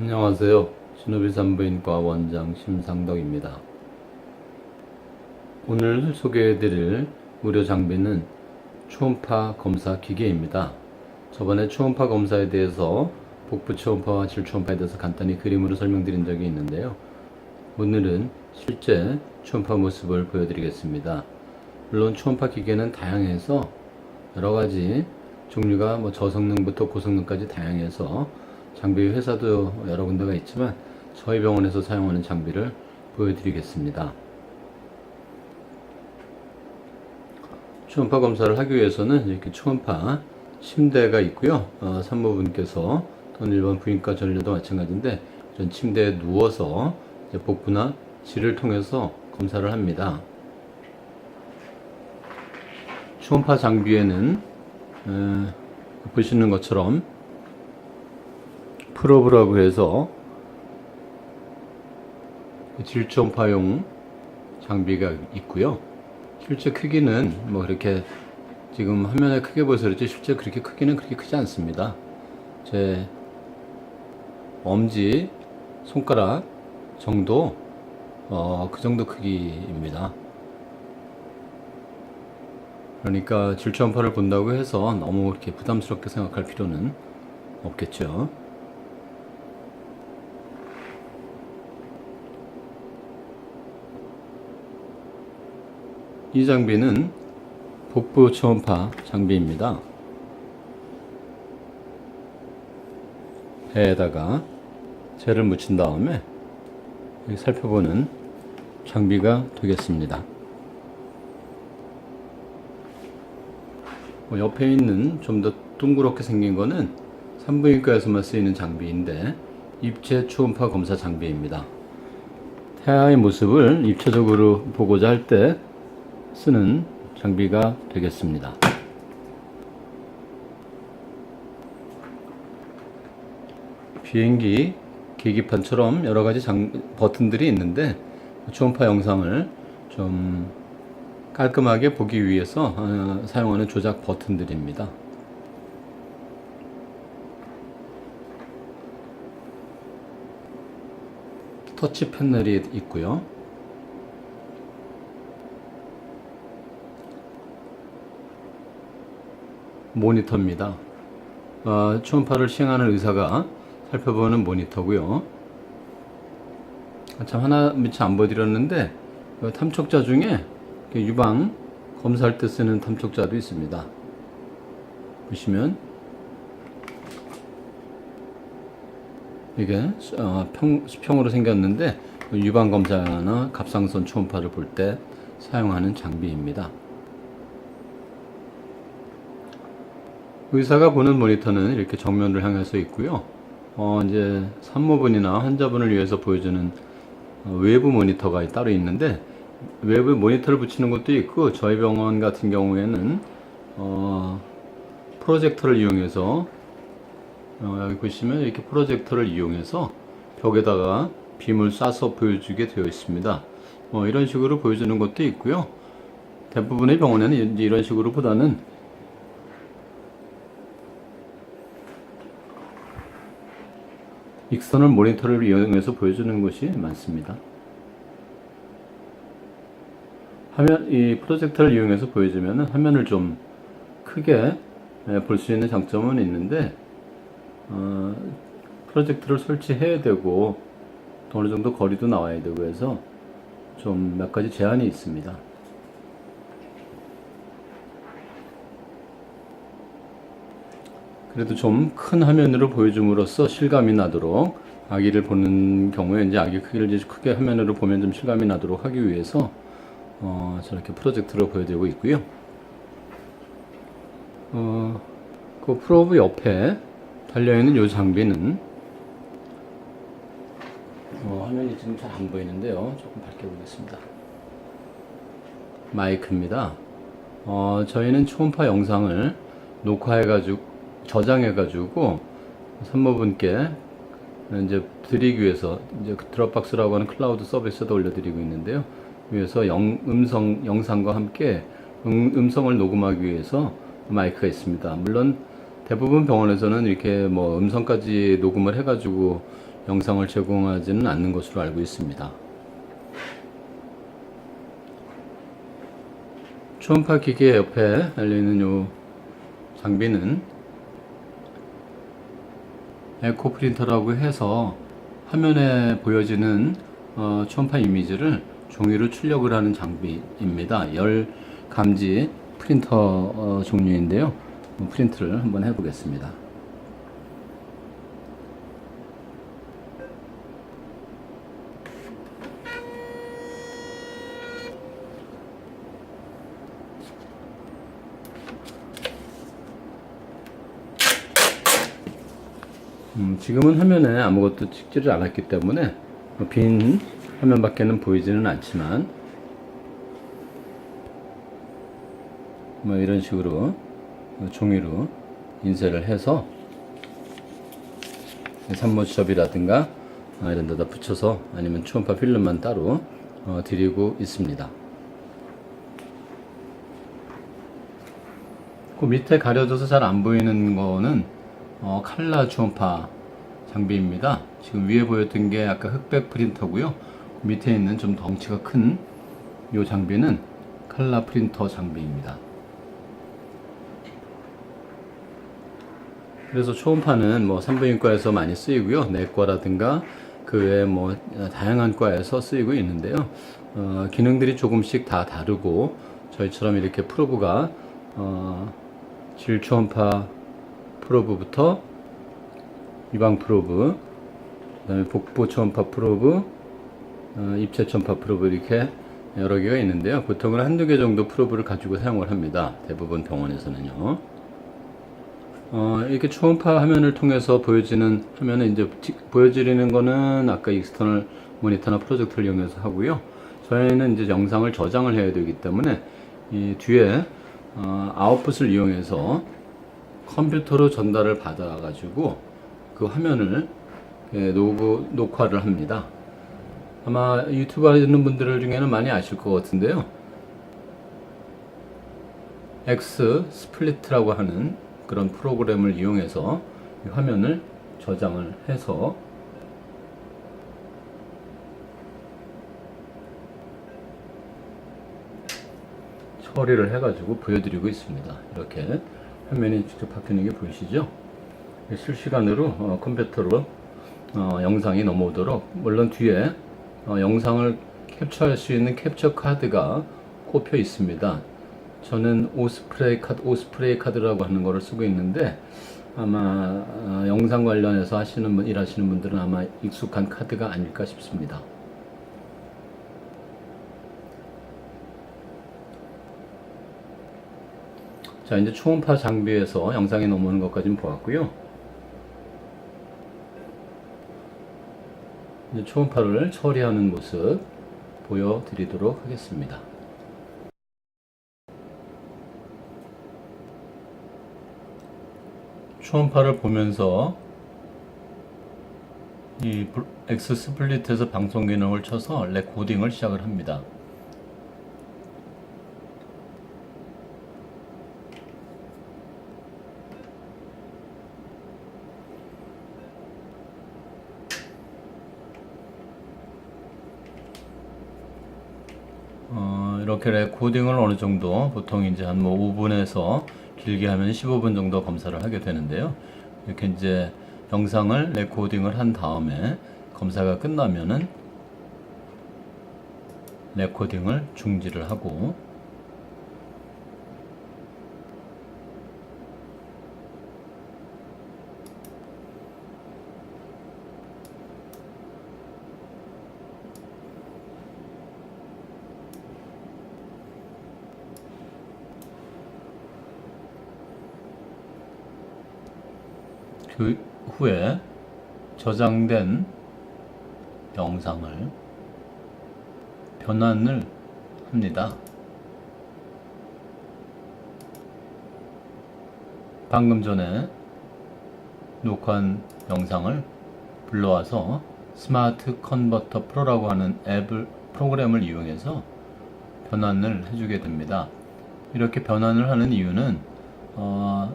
안녕하세요. 신우비 산부인과 원장 심상덕입니다. 오늘 소개해드릴 의료 장비는 초음파 검사 기계입니다. 저번에 초음파 검사에 대해서 복부 초음파와 질초음파에 대해서 간단히 그림으로 설명드린 적이 있는데요. 오늘은 실제 초음파 모습을 보여드리겠습니다. 물론 초음파 기계는 다양해서 여러가지 종류가 저성능부터 고성능까지 다양해서 장비 회사도 여러 군데가 있지만 저희 병원에서 사용하는 장비를 보여드리겠습니다. 초음파 검사를 하기 위해서는 이렇게 초음파 침대가 있고요. 산모분께서 또는 일반 부인과 전료도 마찬가지인데 이런 침대에 누워서 복부나 질을 통해서 검사를 합니다. 초음파 장비에는 보시는 것처럼 프로브라고 해서 질초음파용 장비가 있고요. 실제 크기는 그렇게 지금 화면에 크게 보여서 그렇지 실제 그렇게 크기는 그렇게 크지 않습니다. 제 엄지 손가락 정도 그 정도 크기입니다. 그러니까 질초음파를 본다고 해서 너무 이렇게 부담스럽게 생각할 필요는 없겠죠. 이 장비는 복부 초음파 장비입니다. 배에다가 젤을 묻힌 다음에 살펴보는 장비가 되겠습니다. 옆에 있는 좀 더 둥그렇게 생긴 거는 산부인과에서만 쓰이는 장비인데 입체 초음파 검사 장비입니다. 태아의 모습을 입체적으로 보고자 할 때 쓰는 장비가 되겠습니다. 비행기 계기판처럼 여러가지 버튼들이 있는데 초음파 영상을 좀 깔끔하게 보기 위해서 사용하는 조작 버튼들입니다. 터치 패널이 있고요. 모니터입니다. 초음파를 시행하는 의사가 살펴보는 모니터고요. 참 하나 미처 안 보여드렸는데 탐촉자 중에 유방 검사할 때 쓰는 탐촉자도 있습니다. 보시면 이게 수평으로 생겼는데 유방 검사나 갑상선 초음파를 볼 때 사용하는 장비입니다. 의사가 보는 모니터는 이렇게 정면을 향해서 있고요. 이제 산모분이나 환자분을 위해서 보여주는 외부 모니터가 따로 있는데 외부 모니터를 붙이는 것도 있고 저희 병원 같은 경우에는 프로젝터를 이용해서 여기 보시면 이렇게 프로젝터를 이용해서 벽에다가 빔을 쏴서 보여주게 되어 있습니다. 이런 식으로 보여주는 것도 있고요. 대부분의 병원에는 이런 식으로 보다는 익스터널 모니터를 이용해서 보여주는 것이 많습니다. 이 프로젝터를 이용해서 보여주면 화면을 좀 크게 볼 수 있는 장점은 있는데 프로젝터를 설치해야 되고 또 어느 정도 거리도 나와야 되고 해서 좀 몇 가지 제한이 있습니다. 그래도 좀 큰 화면으로 보여줌으로써 실감이 나도록 아기를 보는 경우에 이제 아기 크기를 이제 크게 화면으로 보면 좀 실감이 나도록 하기 위해서 저렇게 프로젝트로 보여드리고 있고요. 그 프로브 옆에 달려있는 이 장비는 화면이 지금 잘 안 보이는데요. 조금 밝게 보겠습니다. 마이크입니다. 저희는 초음파 영상을 녹화해가지고 저장해가지고 산모분께 이제 드리기 위해서 이제 드롭박스라고 하는 클라우드 서비스도 올려드리고 있는데요. 위해서 영상과 함께 음성을 녹음하기 위해서 마이크가 있습니다. 물론 대부분 병원에서는 이렇게 음성까지 녹음을 해가지고 영상을 제공하지는 않는 것으로 알고 있습니다. 초음파 기계 옆에 달려있는 이 장비는 에코 프린터라고 해서 화면에 보여지는 초음파 이미지를 종이로 출력을 하는 장비입니다. 열 감지 프린터 종류인데요. 프린트를 한번 해보겠습니다. 지금은 화면에 아무것도 찍지를 않았기 때문에 빈 화면밖에는 보이지는 않지만 이런 식으로 종이로 인쇄를 해서 산모첩이라든가 이런 데다 붙여서 아니면 초음파 필름만 따로 드리고 있습니다. 그 밑에 가려져서 잘 안 보이는 거는 칼라 초음파 장비입니다. 지금 위에 보였던 게 아까 흑백 프린터고요. 밑에 있는 좀 덩치가 큰 이 장비는 칼라 프린터 장비입니다. 그래서 초음파는 산부인과에서 많이 쓰이고요. 내과라든가 그 외에 다양한 과에서 쓰이고 있는데요. 기능들이 조금씩 다 다르고 저희처럼 이렇게 프로브가 질초음파 프로브부터 유방 프로브, 그 다음에 복부 초음파 프로브, 입체 초음파 프로브 이렇게 여러 개가 있는데요. 보통은 한두 개 정도 프로브를 가지고 사용을 합니다. 대부분 병원에서는요. 이렇게 초음파 화면을 통해서 보여지는 화면은 이제 보여지는 거는 아까 익스터널 모니터나 프로젝터를 이용해서 하고요. 저희는 이제 영상을 저장을 해야 되기 때문에 이 뒤에 아웃풋을 이용해서 컴퓨터로 전달을 받아 가지고 그 화면을 녹화를 합니다. 아마 유튜브 하시는 분들 중에는 많이 아실 것 같은데요. X 스플릿라고 하는 그런 프로그램을 이용해서 이 화면을 저장을 해서 처리를 해가지고 보여드리고 있습니다. 이렇게 화면이 직접 바뀌는 게 보이시죠? 실시간으로 컴퓨터로 영상이 넘어오도록, 물론 뒤에 영상을 캡처할 수 있는 캡처 카드가 꼽혀 있습니다. 저는 오스프레이 카드라고 하는 거를 쓰고 있는데 아마 영상 관련해서 일하시는 분들은 아마 익숙한 카드가 아닐까 싶습니다. 자, 이제 초음파 장비에서 영상이 넘어오는 것까지는 보았고요. 이제 초음파를 처리하는 모습 보여드리도록 하겠습니다. 초음파를 보면서 이 X 스플릿에서 방송 기능을 쳐서 레코딩을 시작을 합니다. 이렇게 레코딩을 어느 정도, 보통 이제 한 5분에서 길게 하면 15분 정도 검사를 하게 되는데요. 이렇게 이제 영상을 레코딩을 한 다음에 검사가 끝나면은 레코딩을 중지를 하고 그 후에 저장된 영상을 변환을 합니다. 방금 전에 녹화한 영상을 불러와서 스마트 컨버터 프로라고 하는 프로그램을 이용해서 변환을 해주게 됩니다. 이렇게 변환을 하는 이유는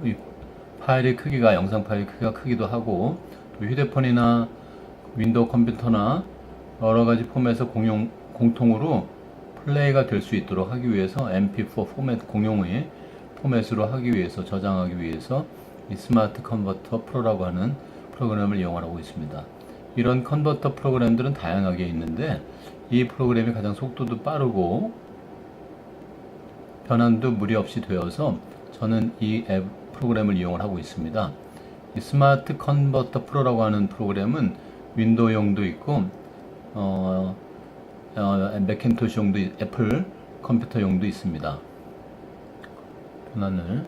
이 파일의 크기가, 영상 파일 크기가 크기도 하고, 또 휴대폰이나 윈도우 컴퓨터나 여러 가지 포맷에서 공통으로 플레이가 될 수 있도록 하기 위해서 MP4 포맷 공용의 포맷으로 하기 위해서 저장하기 위해서 이 스마트 컨버터 프로라고 하는 프로그램을 이용하고 있습니다. 이런 컨버터 프로그램들은 다양하게 있는데 이 프로그램이 가장 속도도 빠르고 변환도 무리 없이 되어서 저는 이 앱 프로그램을 이용을 하고 있습니다. 이 스마트 컨버터 프로라고 하는 프로그램은 윈도우용도 있고 맥킨토시용도 애플 컴퓨터용도 있습니다. 변환을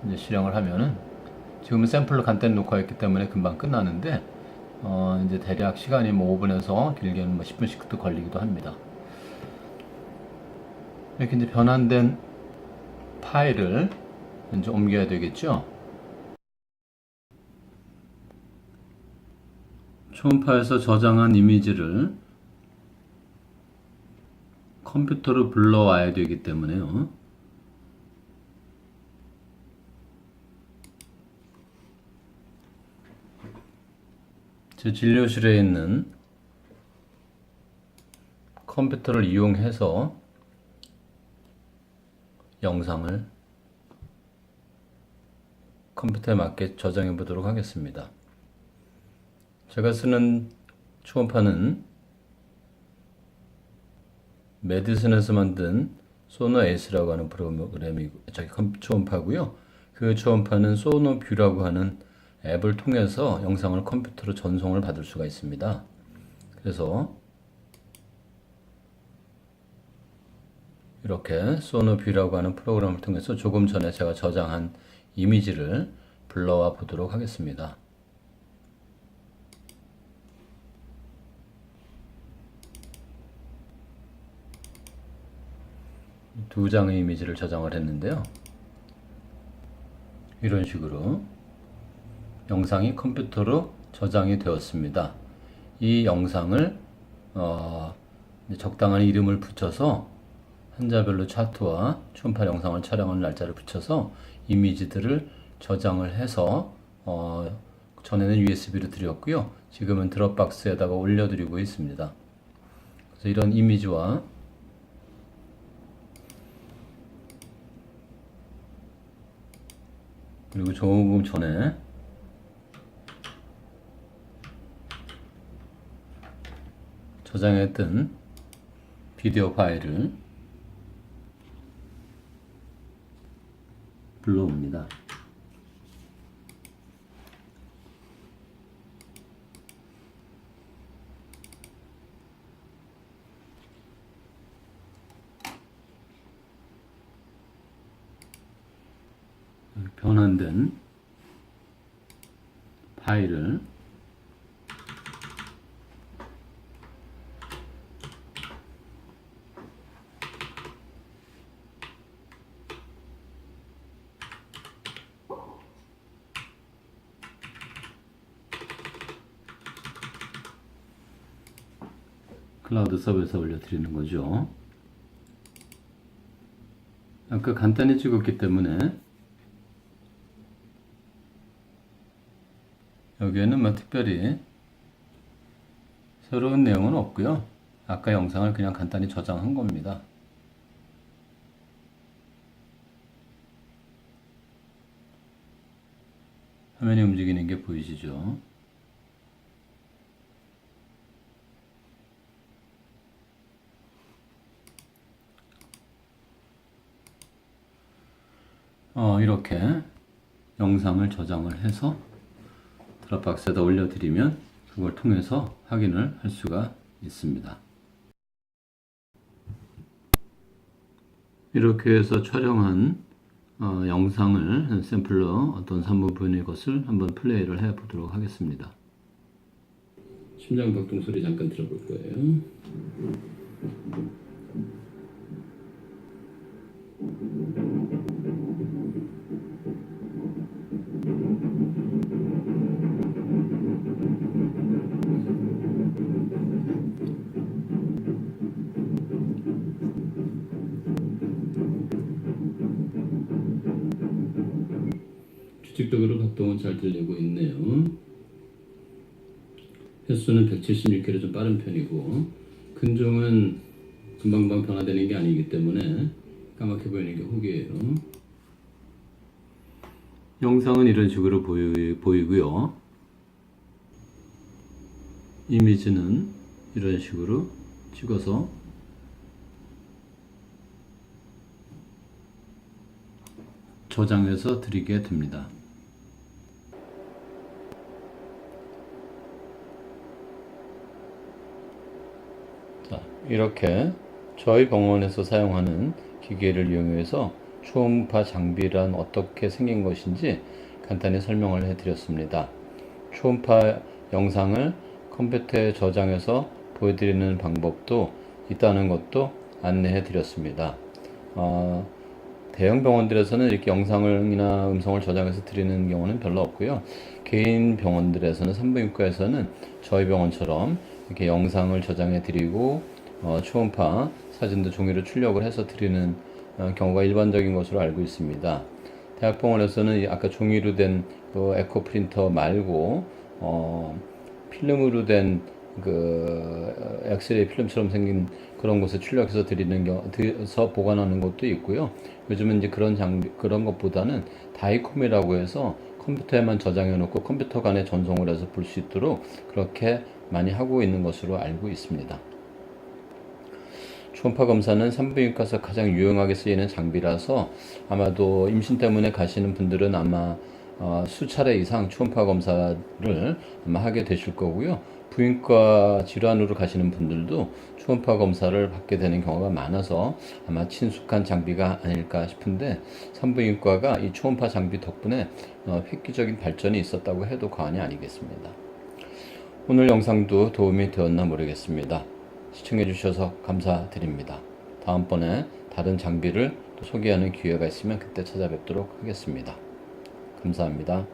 이제 실행을 하면은 지금은 샘플로 간단히 녹화했기 때문에 금방 끝나는데 이제 대략 시간이 뭐 5분에서 길게는 뭐 10분씩도 걸리기도 합니다. 이렇게 이제 변환된 파일을 이제 옮겨야 되겠죠. 초음파에서 저장한 이미지를 컴퓨터로 불러와야 되기 때문에요. 제 진료실에 있는 컴퓨터를 이용해서 영상을 컴퓨터에 맞게 저장해 보도록 하겠습니다. 제가 쓰는 초음파는 메디슨에서 만든 소노 에이스라고 하는 프로그램이 초음파고요. 그 초음파는 소노뷰라고 하는 앱을 통해서 영상을 컴퓨터로 전송을 받을 수가 있습니다. 그래서 이렇게 소노뷰라고 하는 프로그램을 통해서 조금 전에 제가 저장한 이미지를 불러와 보도록 하겠습니다. 두 장의 이미지를 저장을 했는데요. 이런 식으로 영상이 컴퓨터로 저장이 되었습니다. 이 영상을 적당한 이름을 붙여서 한자별로 차트와 초음파 영상을 촬영하는 날짜를 붙여서 이미지들을 저장을 해서 전에는 USB로 드렸고요. 지금은 드롭박스에다가 올려드리고 있습니다. 그래서 이런 이미지와 그리고 조금 전에 저장했던 비디오 파일을 불러옵니다. 변환된 파일을 클라우드 서버에서 올려드리는 거죠. 아까 간단히 찍었기 때문에 여기에는 뭐 특별히 새로운 내용은 없고요. 아까 영상을 그냥 간단히 저장한 겁니다. 화면이 움직이는 게 보이시죠? 이렇게 영상을 저장을 해서 드롭박스에다 올려드리면 그걸 통해서 확인을 할 수가 있습니다. 이렇게 해서 촬영한 영상을 샘플러 어떤 산부분의 것을 한번 플레이를 해 보도록 하겠습니다. 심장박동 소리 잠깐 들어볼 거예요. 규칙적으로 박동은 잘 들리고 있네요. 횟수는 176km 좀 빠른 편이고 근종은 금방금방 변화되는 게 아니기 때문에 까맣게 보이는 게 혹이에요. 영상은 이런 식으로 보이고요. 이미지는 이런 식으로 찍어서 저장해서 드리게 됩니다. 자, 이렇게 저희 병원에서 사용하는 기계를 이용해서 초음파 장비란 어떻게 생긴 것인지 간단히 설명을 해드렸습니다. 초음파 영상을 컴퓨터에 저장해서 보여드리는 방법도 있다는 것도 안내해 드렸습니다. 대형 병원들에서는 이렇게 영상이나 음성을 저장해서 드리는 경우는 별로 없고요. 개인 병원들에서는 산부인과에서는 저희 병원처럼 이렇게 영상을 저장해 드리고 초음파 사진도 종이로 출력을 해서 드리는 경우가 일반적인 것으로 알고 있습니다. 대학병원에서는 아까 종이로 된 그 에코 프린터 말고 필름으로 된 그 엑스레이 필름처럼 생긴 그런 곳에 출력해서 드려서 보관하는 것도 있고요. 요즘은 이제 그런 것보다는 다이콤이라고 해서 컴퓨터에만 저장해 놓고 컴퓨터 간에 전송을 해서 볼 수 있도록 그렇게 많이 하고 있는 것으로 알고 있습니다. 초음파 검사는 산부인과에서 가장 유용하게 쓰이는 장비라서 아마도 임신 때문에 가시는 분들은 아마 수차례 이상 초음파 검사를 아마 하게 되실 거고요. 부인과 질환으로 가시는 분들도 초음파 검사를 받게 되는 경우가 많아서 아마 친숙한 장비가 아닐까 싶은데 산부인과가 이 초음파 장비 덕분에 획기적인 발전이 있었다고 해도 과언이 아니겠습니다. 오늘 영상도 도움이 되었나 모르겠습니다. 시청해 주셔서 감사드립니다. 다음번에 다른 장비를 또 소개하는 기회가 있으면 그때 찾아뵙도록 하겠습니다. 감사합니다.